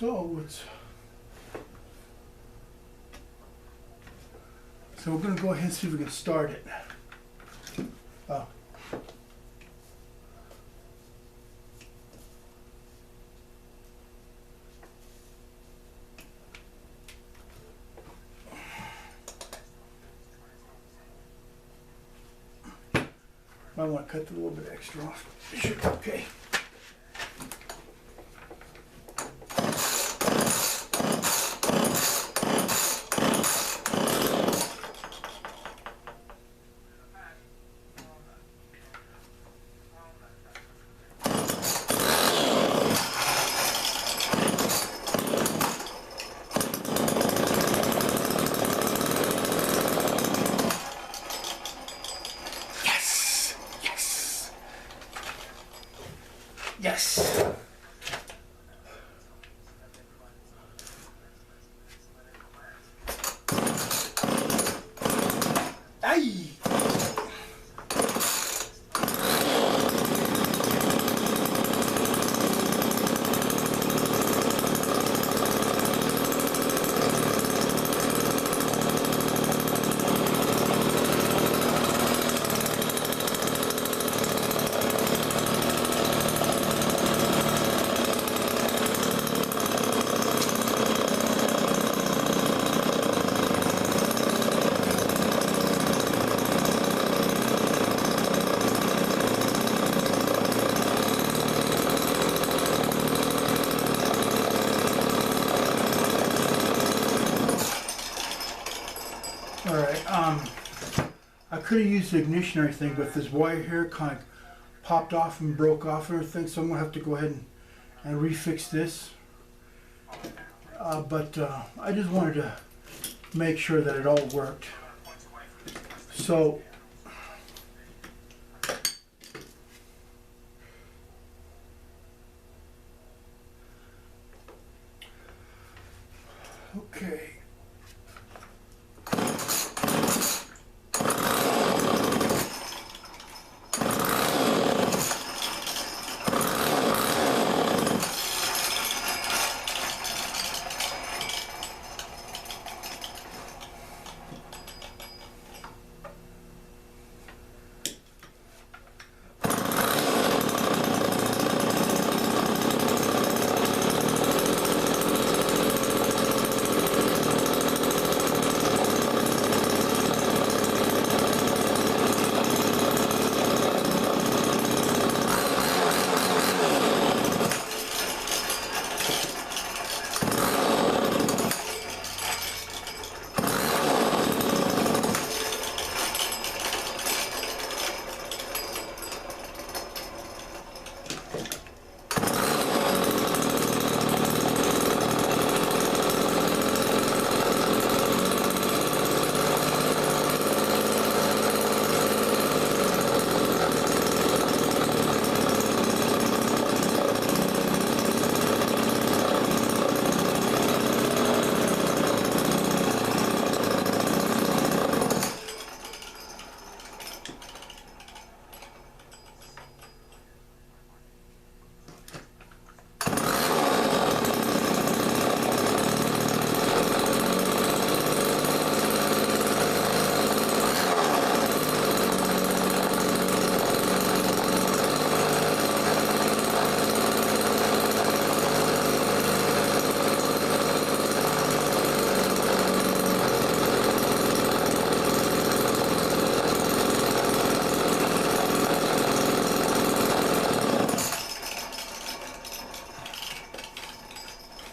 So we're going to go ahead and see if we can start it. Oh. I want to cut a little bit extra off. It should be okay. Yes. Ay. Alright, I could have used the ignition or anything, but this wire here kind of popped off and broke off and everything, so I'm going to have to go ahead and refix this. But I just wanted to make sure that it all worked. So, okay.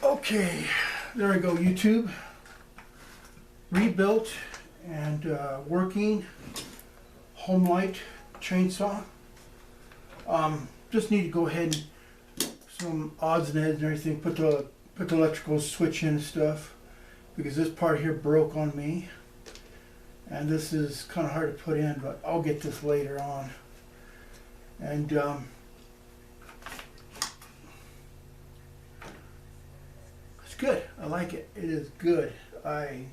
Okay, there we go, YouTube. Rebuilt and working homelite chainsaw. Just need to go ahead and some odds and ends and everything, put the electrical switch in and stuff, because this part here broke on me, and this is kind of hard to put in, but I'll get this later on. And it's good. I like it. It is good. I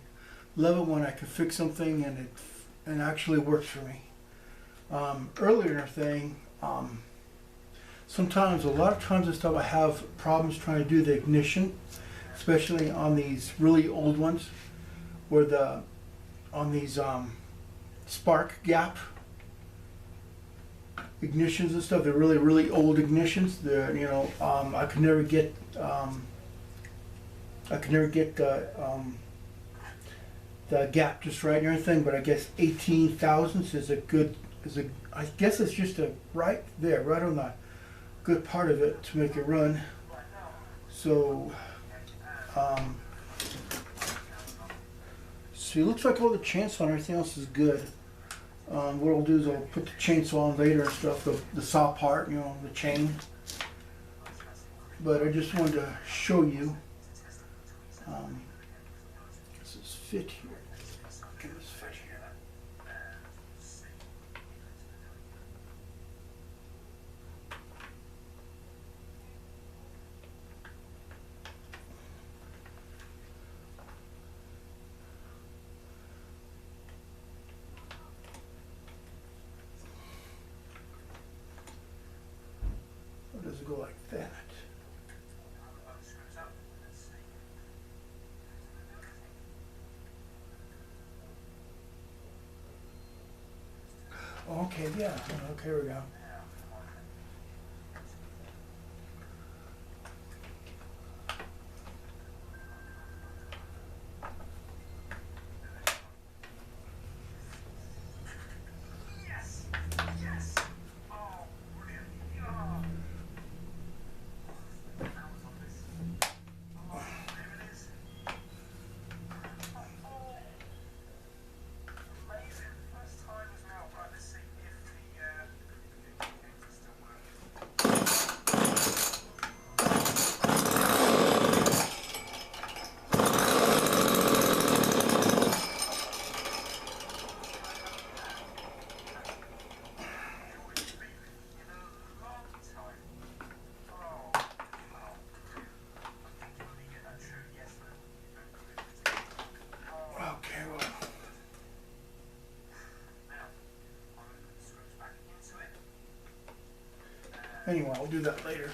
love it when I can fix something and it actually works for me. Earlier thing, sometimes, a lot of times and stuff, I have problems trying to do the ignition, especially on these really old ones, where on these spark gap ignitions and stuff. They're really old ignitions. They're, you know, I could never get the gap just right and everything, but I guess 18 thousandths is I guess it's just right there, right on the good part of it to make it run. So, see, it looks like all the chainsaw and everything else is good. What I'll do is I'll put the chainsaw on later and stuff, the saw part, you know, the chain. But I just wanted to show you. Does this fit here? Can this fit here? Or does it go like that? Okay, yeah. Okay, here we go. Yes. Yes. Oh, brilliant. Oh. That was on this. Oh, there it is. Oh. Amazing. First time as well. Right, let's see if the games are still working. It's been in a long time. Oh, wow. I think you only get that true yes when you don't do it. Oh. Okay, well, Now, I'm going to put the screws back into it. anyway, I'll do that later.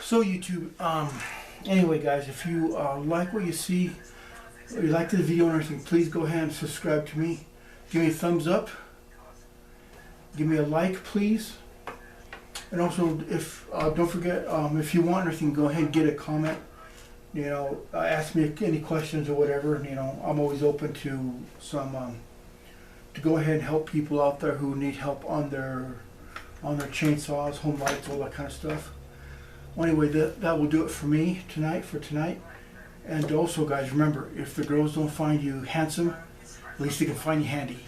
So YouTube, anyway guys, if you like what you see, or you liked the video and everything, please go ahead and subscribe to me. Give me a thumbs up. Give me a like, please. And also, if don't forget, if you want anything, go ahead and get a comment. You know, ask me any questions or whatever. You know, I'm always open to some to go ahead and help people out there who need help on their chainsaws, home lights, all that kind of stuff. Well, anyway, that will do it for me tonight. And also, guys, remember, if the girls don't find you handsome, at least they can find you handy.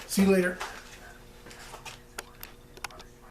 See you later.